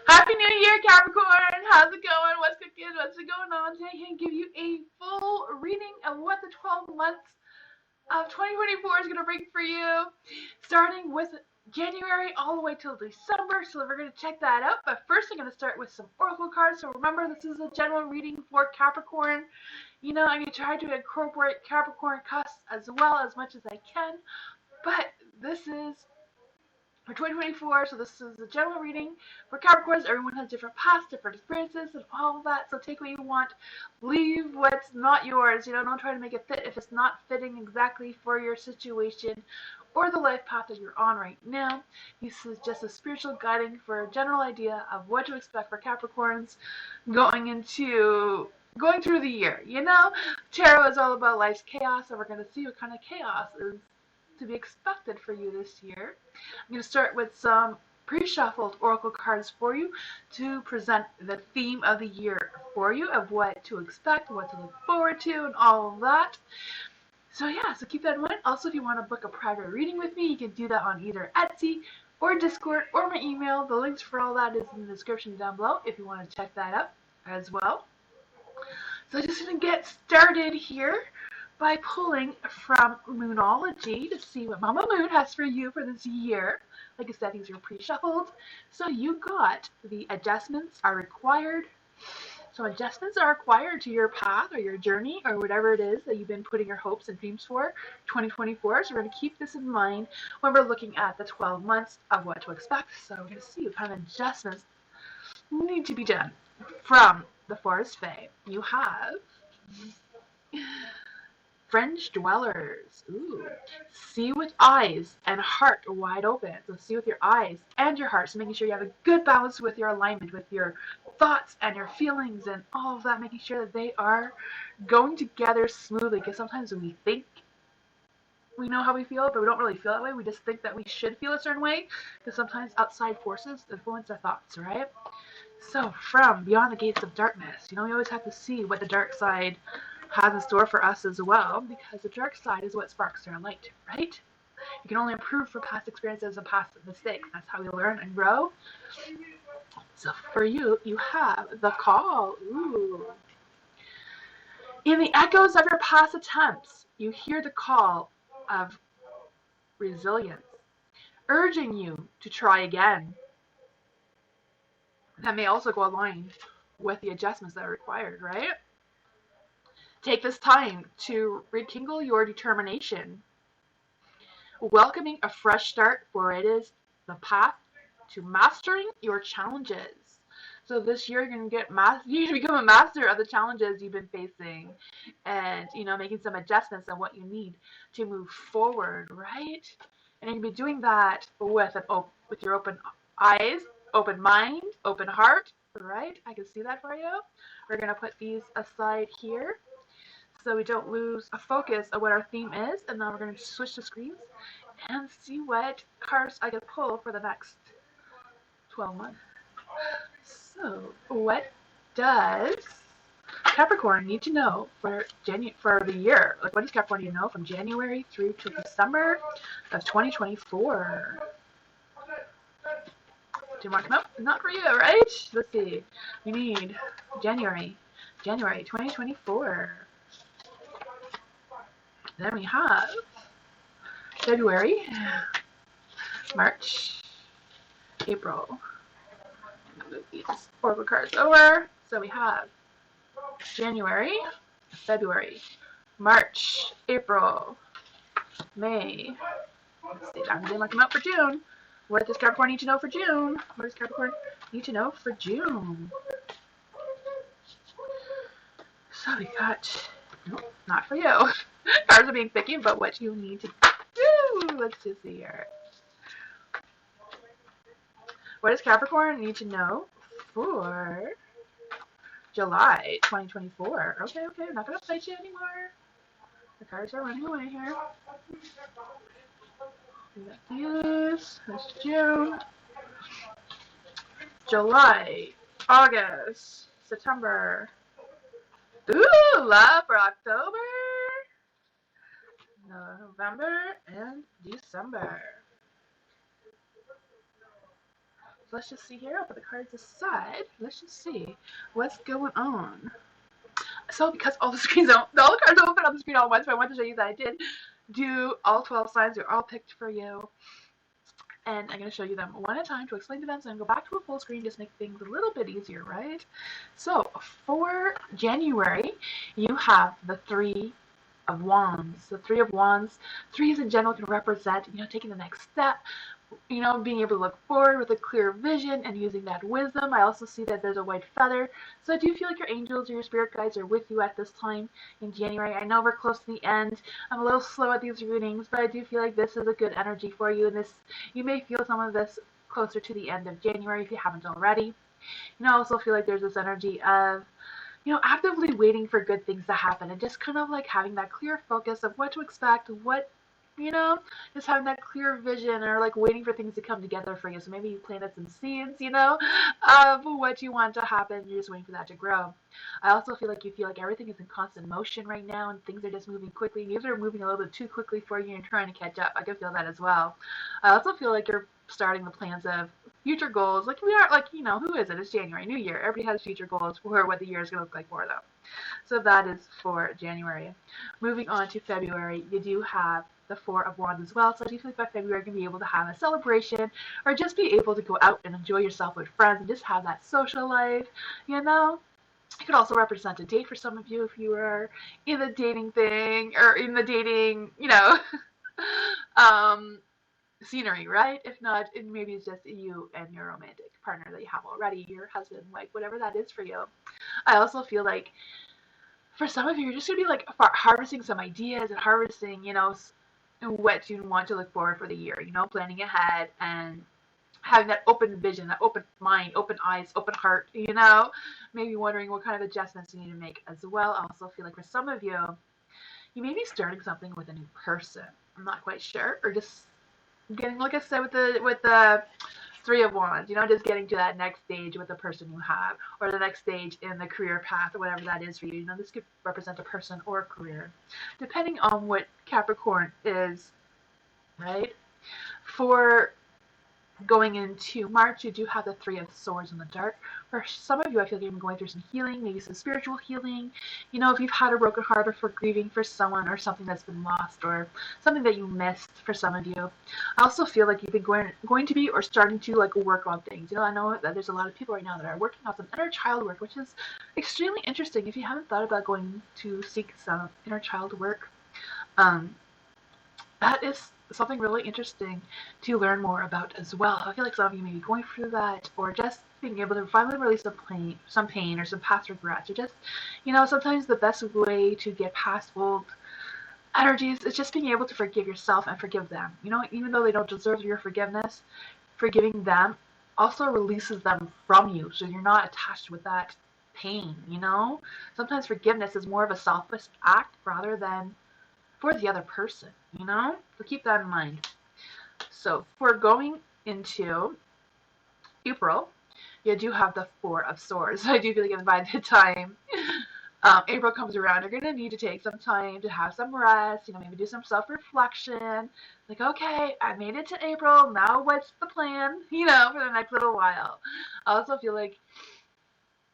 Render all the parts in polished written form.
Happy New Year, Capricorn! How's it going? What's cooking? What's going on? Today I can give you a full reading of what the 12 months of 2024 is going to bring for you, starting with January all the way till December. So we're going to check that out. But first I'm going to start with some oracle cards. So remember, this is a general reading for Capricorn. You know, I'm going to try to incorporate Capricorn cusps as well as much as I can. But this is for 2024, so this is a general reading for Capricorns. Everyone has different paths, different experiences, and all of that. So take what you want, leave what's not yours. You know, don't try to make it fit if it's not fitting exactly for your situation or the life path that you're on right now. This is just a spiritual guiding for a general idea of what to expect for Capricorns going through the year. You know, tarot is all about life's chaos, and we're going to see what kind of chaos is to be expected for you this year. I'm going to start with some pre-shuffled oracle cards for you to present the theme of the year for you, of what to expect, what to look forward to, and all of that. So yeah, so keep that in mind. Also, if you want to book a private reading with me, you can do that on either Etsy or Discord or my email. The links for all that is in the description down below if you want to check that out as well. So just going to get started here by pulling from Moonology to see what Mama Moon has for you for this year. Like I said, these are pre-shuffled. So you got the adjustments are required. So adjustments are required to your path or your journey or whatever it is that you've been putting your hopes and dreams for 2024. So we're going to keep this in mind when we're looking at the 12 months of what to expect. So we're going to see what kind of adjustments need to be done from the Forest Fae. You have Fringe Dwellers. Ooh. See with eyes and heart wide open. So see with your eyes and your heart. So making sure you have a good balance with your alignment, with your thoughts and your feelings and all of that, making sure that they are going together smoothly. Because sometimes when we think we know how we feel, but we don't really feel that way. We just think that we should feel a certain way. Because sometimes outside forces influence our thoughts, right? So from Beyond the Gates of Darkness, you know, we always have to see what the dark side has in store for us as well, because the dark side is what sparks our light, right? You can only improve from past experiences and past mistakes. That's how we learn and grow. So for you, you have the Call. Ooh. In the echoes of your past attempts, you hear the call of resilience, urging you to try again. That may also go aligned with the adjustments that are required, right? Take this time to rekindle your determination, welcoming a fresh start, for it is the path to mastering your challenges. So this year you're going to become a master of the challenges you've been facing, and you know, making some adjustments on what you need to move forward, right? And you're going to be doing that with your open eyes, open mind, open heart, right? I can see that for you. We're going to put these aside here so we don't lose a focus of what our theme is, and now we're going to switch the screens and see what cards I can pull for the next 12 months. So, what does Capricorn need to know for the year? Like, what does Capricorn need to know from January through to December of 2024? Do you want to come up? Not for you, right? Let's see. We need January 2024. Then we have February, March, April. Move these oracle cards over. So we have January, February, March, April, May. Let's see, I'm going to come out for June. What does Capricorn need to know for June? What does Capricorn need to know for June? So we got, nope, not for you. Cards are being picky about what you need to do. Let's just see here. What does Capricorn need to know for July 2024? Okay, I'm not going to fight you anymore. The cards are running away here. We got this. That's June. July, August, September, Ooh, love for October, November, and December. So let's just see here. I'll put the cards aside. Let's just see what's going on. So because all the screens don't, all the cards don't open on the screen all at once, but I wanted to show you that I did do all 12 signs. They're all picked for you. And I'm going to show you them one at a time to explain to them, so I'm going to go back to a full screen, just make things a little bit easier, right? So for January, you have the Three of Wands. The Three of Wands, threes in general can represent, taking the next step, being able to look forward with a clear vision and using that wisdom. I also see that there's a white feather. So I do feel like your angels or your spirit guides are with you at this time in January. I know we're close to the end. I'm a little slow at these readings, but I do feel like this is a good energy for you. And you may feel some of this closer to the end of January if you haven't already. I also feel like there's this energy of actively waiting for good things to happen and just kind of like having that clear focus of what to expect, just having that clear vision or like waiting for things to come together for you. So maybe you planted some seeds, of what you want to happen. You're just waiting for that to grow. I also feel like you feel like everything is in constant motion right now and things are just moving quickly. These are moving a little bit too quickly for you and you're trying to catch up. I can feel that as well. I also feel like you're starting the plans of future goals. Like we are, who is it? It's January, New Year. Everybody has future goals for what the year is going to look like for them. So that is for January. Moving on to February, you do have the Four of Wands as well. So I do feel like by February you're going to be able to have a celebration or just be able to go out and enjoy yourself with friends and just have that social life, It could also represent a date for some of you if you are in the dating thing or in the dating, scenery, right? If not, maybe it's just you and your romantic partner that you have already, your husband, like whatever that is for you. I also feel like for some of you, you're just going to be like harvesting some ideas and harvesting, what you want to look forward for the year, planning ahead and having that open vision, that open mind, open eyes, open heart, maybe wondering what kind of adjustments you need to make as well. I also feel like for some of you, you may be starting something with a new person. I'm not quite sure, or just getting, like I said, with the Three of Wands, just getting to that next stage with the person you have, or the next stage in the career path, or whatever that is for you. This could represent a person or a career, depending on what Capricorn is, right? For going into March, you do have the Three of Swords in the dark. For some of you, I feel like you're going through some healing, maybe some spiritual healing. If you've had a broken heart or for grieving for someone or something that's been lost or something that you missed for some of you. I also feel like you've been going to be or starting to like work on things. I know that there's a lot of people right now that are working on some inner child work, which is extremely interesting. If you haven't thought about going to seek some inner child work, that is something really interesting to learn more about as well. I feel like some of you may be going through that, or just being able to finally release some pain or some past regrets, or just, sometimes the best way to get past old energies is just being able to forgive yourself and forgive them. Even though they don't deserve your forgiveness, forgiving them also releases them from you, so you're not attached with that pain. Sometimes forgiveness is more of a selfish act rather than for the other person, so keep that in mind. So for going into April, you do have the Four of Swords. So I do feel like by the time April comes around, you're going to need to take some time to have some rest, maybe do some self-reflection, like, okay, I made it to April, now what's the plan, for the next little while. I also feel like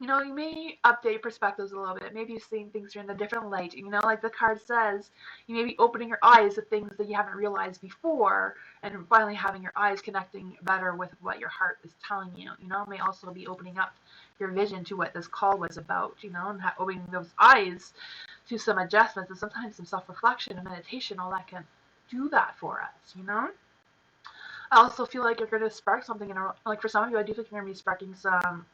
you may update perspectives a little bit. Maybe you're seeing things in a different light. Like the card says, you may be opening your eyes to things that you haven't realized before, and finally having your eyes connecting better with what your heart is telling you. It may also be opening up your vision to what this call was about, and opening those eyes to some adjustments and sometimes some self-reflection and meditation. All that can do that for us, I also feel like you're going to spark something like for some of you, I do think you're going to be sparking some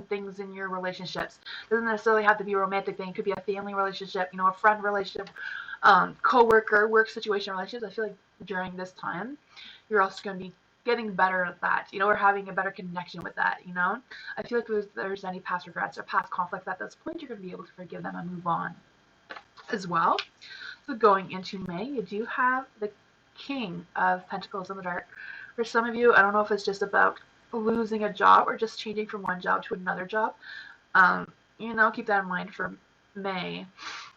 things in your relationships. It doesn't necessarily have to be a romantic thing. It could be a family relationship, a friend relationship, co-worker, work situation relationships. I feel like during this time, you're also going to be getting better at that, or having a better connection with that, I feel like if there's any past regrets or past conflicts at this point, you're going to be able to forgive them and move on as well. So going into May, you do have the King of Pentacles in the dark. For some of you, I don't know if it's just about losing a job or just changing from one job to another job. Keep that in mind for May.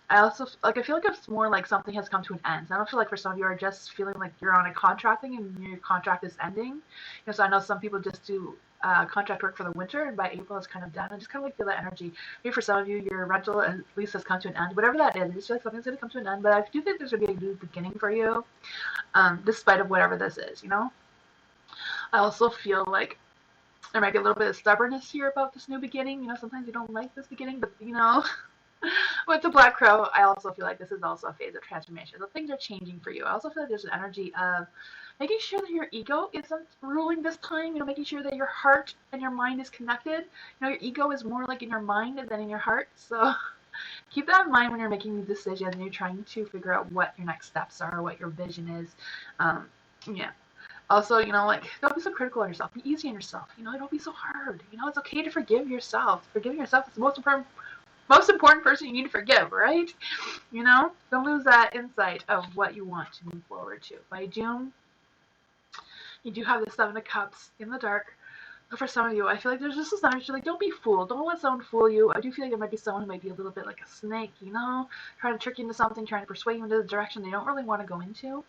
I feel like it's more like something has come to an end. So I don't feel like for some of you are just feeling like you're on a contract thing and your contract is ending. So I know some people just do contract work for the winter, and by April it's kind of done. I just kind of like feel that energy. Maybe for some of you, your rental at least has come to an end. Whatever that is, I just feel like something's going to come to an end. But I do think there's going to be a new beginning for you, despite of whatever this is. I also feel like there might be a little bit of stubbornness here about this new beginning. Sometimes you don't like this beginning, but with the Black Crow, I also feel like this is also a phase of transformation. So things are changing for you. I also feel like there's an energy of making sure that your ego isn't ruling this time, making sure that your heart and your mind is connected. Your ego is more like in your mind than in your heart. So keep that in mind when you're making these decisions and you're trying to figure out what your next steps are, what your vision is. Yeah. Also, don't be so critical on yourself. Be easy on yourself. Don't be so hard. It's okay to forgive yourself. Forgiving yourself is the most important person you need to forgive, right? Don't lose that insight of what you want to move forward to. By June, you do have the Seven of Cups in the dark. For some of you, I feel like there's just this energy, like, don't be fooled. Don't let someone fool you. I do feel like there might be someone who might be a little bit like a snake, trying to trick you into something, trying to persuade you into the direction they don't really want to go into.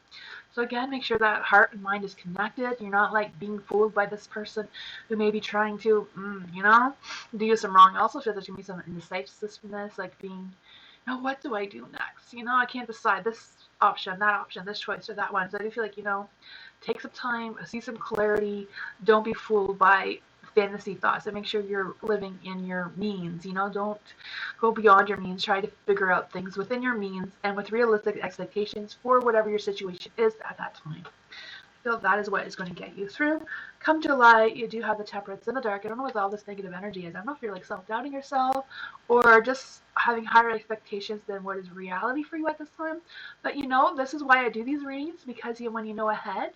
So again, make sure that heart and mind is connected. You're not like being fooled by this person who may be trying to, do you some wrong. I also feel there's going to be some indecisiveness, like being, what do I do next? I can't decide this option, that option, this choice, or that one. So I do feel like, take some time, see some clarity. Don't be fooled by fantasy thoughts, and make sure you're living in your means. Don't go beyond your means. Try to figure out things within your means and with realistic expectations for whatever your situation is at that time. I feel that is what is going to get you through. Come July, you do have the Temperance in the dark. I don't know what all this negative energy is. I don't know if you're like self-doubting yourself or just having higher expectations than what is reality for you at this time. But this is why I do these readings, because when you know ahead,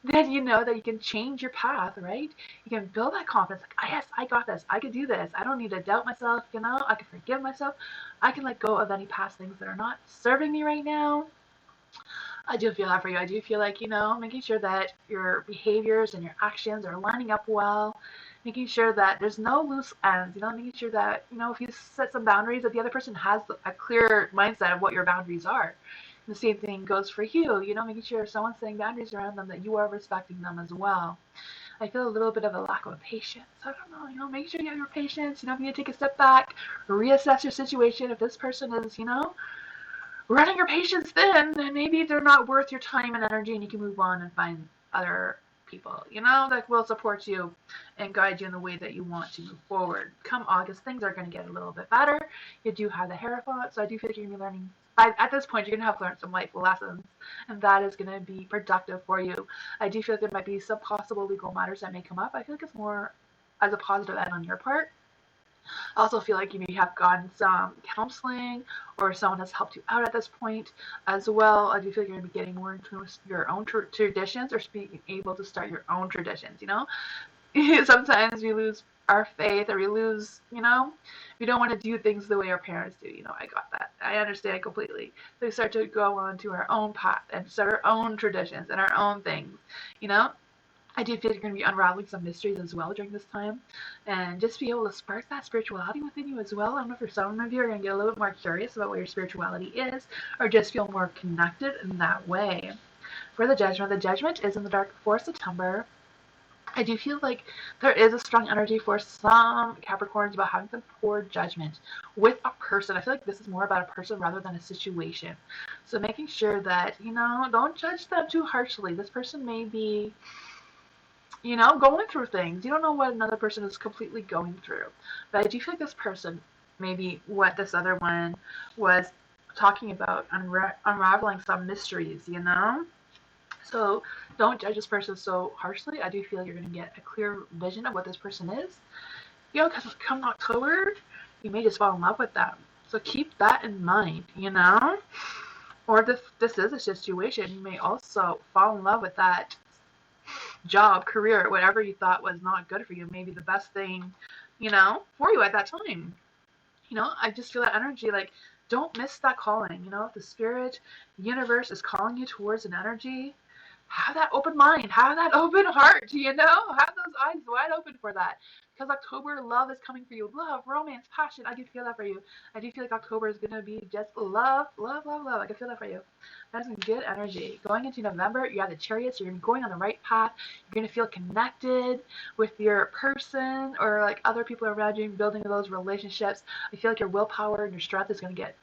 then you know that you can change your path, right? You can build that confidence. Like, yes, I got this. I can do this. I don't need to doubt myself. I can forgive myself. I can let go of any past things that are not serving me right now. I do feel that for you. I do feel like, making sure that your behaviors and your actions are lining up well, making sure that there's no loose ends, making sure that, if you set some boundaries, that the other person has a clear mindset of what your boundaries are. And the same thing goes for you, making sure if someone's setting boundaries around them, that you are respecting them as well. I feel a little bit of a lack of patience. I don't know, make sure you have your patience. If you need to take a step back, reassess your situation. If this person is, running your patience thin, then maybe they're not worth your time and energy, and you can move on and find other people, that will support you and guide you in the way that you want to move forward. Come August, things are going to get a little bit better. You do have the Hierophant, so I do feel like you're going to be learning. At this point, you're going to have learned some life lessons, and that is going to be productive for you. I do feel like there might be some possible legal matters that may come up. I feel like it's more as a positive end on your part. I also feel like you may have gotten some counseling or someone has helped you out at this point as well. I do feel like you're going to be getting more into your own traditions or being able to start your own traditions, Sometimes we lose our faith, or we lose, we don't want to do things the way our parents do. I got that. I understand completely. So we start to go on to our own path and start our own traditions and our own things, I do feel you're going to be unraveling some mysteries as well during this time, and just be able to spark that spirituality within you as well. I don't know if for some of you are going to get a little bit more curious about what your spirituality is, or just feel more connected in that way. For the Judgment is in the dark for September. I do feel like there is a strong energy for some Capricorns about having some poor judgment with a person. I feel like this is more about a person rather than a situation. So making sure that, don't judge them too harshly. This person may be going through things. You don't know what another person is completely going through. But I do feel like this person, maybe what this other one was talking about, unraveling some mysteries, So don't judge this person so harshly. I do feel like you're going to get a clear vision of what this person is. Because come October, you may just fall in love with them. So keep that in mind, Or if this is a situation, you may also fall in love with that job, career, whatever you thought was not good for you, maybe the best thing, for you at that time. I just feel that energy, like, don't miss that calling. If the spirit, the universe is calling you towards an energy, have that open mind, have that open heart, you know? Have those eyes wide open for that. Because October, love is coming for you. Love, romance, passion. I do feel that for you. I do feel like October is going to be just love, love, love, love. I can feel that for you. That's some good energy. Going into November, you have the Chariots. You're going on the right path. You're going to feel connected with your person or like other people around you, building those relationships. I feel like your willpower and your strength is going to get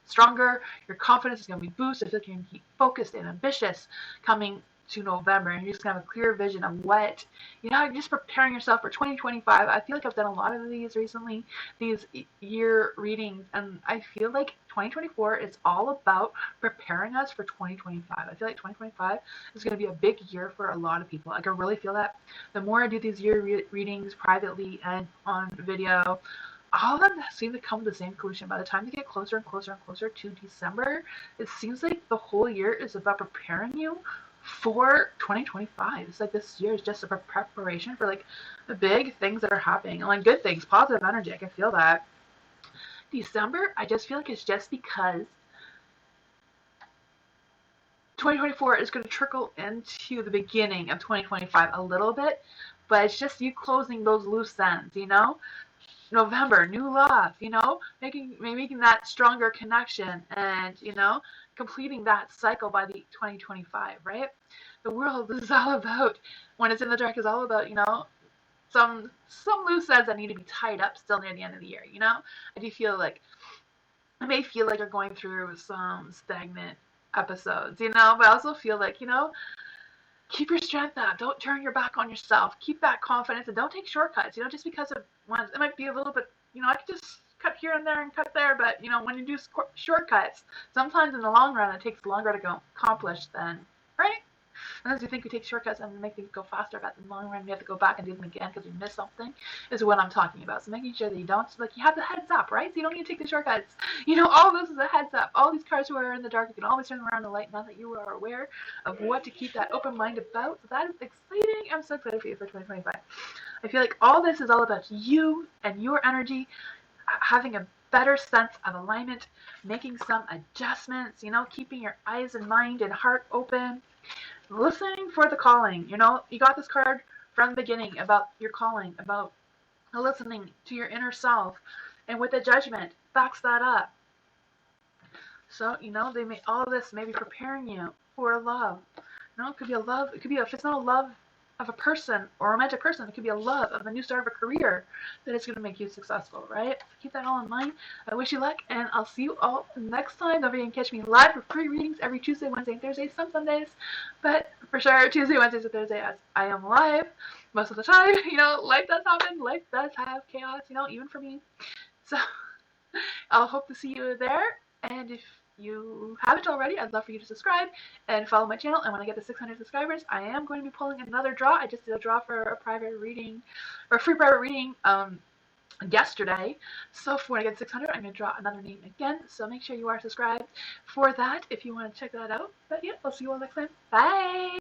stronger. Your confidence is going to be boosted. I feel like you're going to be focused and ambitious coming to November, and you're just gonna have a clear vision of what, you know, just preparing yourself for 2025. I feel like I've done a lot of these recently, these year readings, and I feel like 2024 is all about preparing us for 2025. I feel like 2025 is going to be a big year for a lot of people. I can really feel that. The more I do these year readings privately and on video, all of them seem to come to the same conclusion. By the time they get closer and closer and closer to December, it seems like the whole year is about preparing you for 2025. It's like this year is just a preparation for like the big things that are happening, and like good things, positive energy. I can feel that. December, I just feel like it's just because 2024 is going to trickle into the beginning of 2025 a little bit, but it's just you closing those loose ends, you know? November, new love, you know, making that stronger connection, and you know, completing that cycle by the 2025, right? The world is all about, when it's in the dark, is all about, you know, some loose ends that need to be tied up still near the end of the year, you know? I do feel like, I may feel like you're going through some stagnant episodes, you know, but I also feel like, you know, keep your strength up. Don't turn your back on yourself. Keep that confidence, and don't take shortcuts. You know, just because of ones, it might be a little bit, you know, I could just cut here and there and cut there, but you know, when you do shortcuts, sometimes in the long run, it takes longer to go accomplish than, right? Sometimes we think we take shortcuts and make things go faster, but in the long run, we have to go back and do them again because we missed something, is what I'm talking about. So making sure that you don't, like, you have the heads up, right? So you don't need to take the shortcuts. You know, all this is a heads up. All these cards who are in the dark, you can always turn around the light now that you are aware of what to keep that open mind about. So that is exciting. I'm so excited for you for 2025. I feel like all this is all about you and your energy, having a better sense of alignment, making some adjustments, you know, keeping your eyes and mind and heart open, listening for the calling. You know, you got this card from the beginning about your calling, about listening to your inner self, and with the judgment backs that up. So, you know, all this may be preparing you for love. You know, it could be a love, it could be, if it's not a love of a person or a romantic person, it could be a love of a new start of a career that is going to make you successful, right? So keep that all in mind. I wish you luck, and I'll see you all next time. Don't forget to catch me live for free readings every Tuesday, Wednesday, and Thursday, some Sundays, but for sure Tuesday, Wednesdays, and Thursday, as I am live most of the time. You know, life does happen, life does have chaos, you know, even for me. So I'll hope to see you there, and if you haven't already, I'd love for you to subscribe and follow my channel. And when I get to 600 subscribers, I am going to be pulling another draw. I just did a draw for a private reading, or a free private reading, yesterday. So when I get to 600, I'm going to draw another name again. So make sure you are subscribed for that if you want to check that out. But yeah, I'll see you all next time. Bye!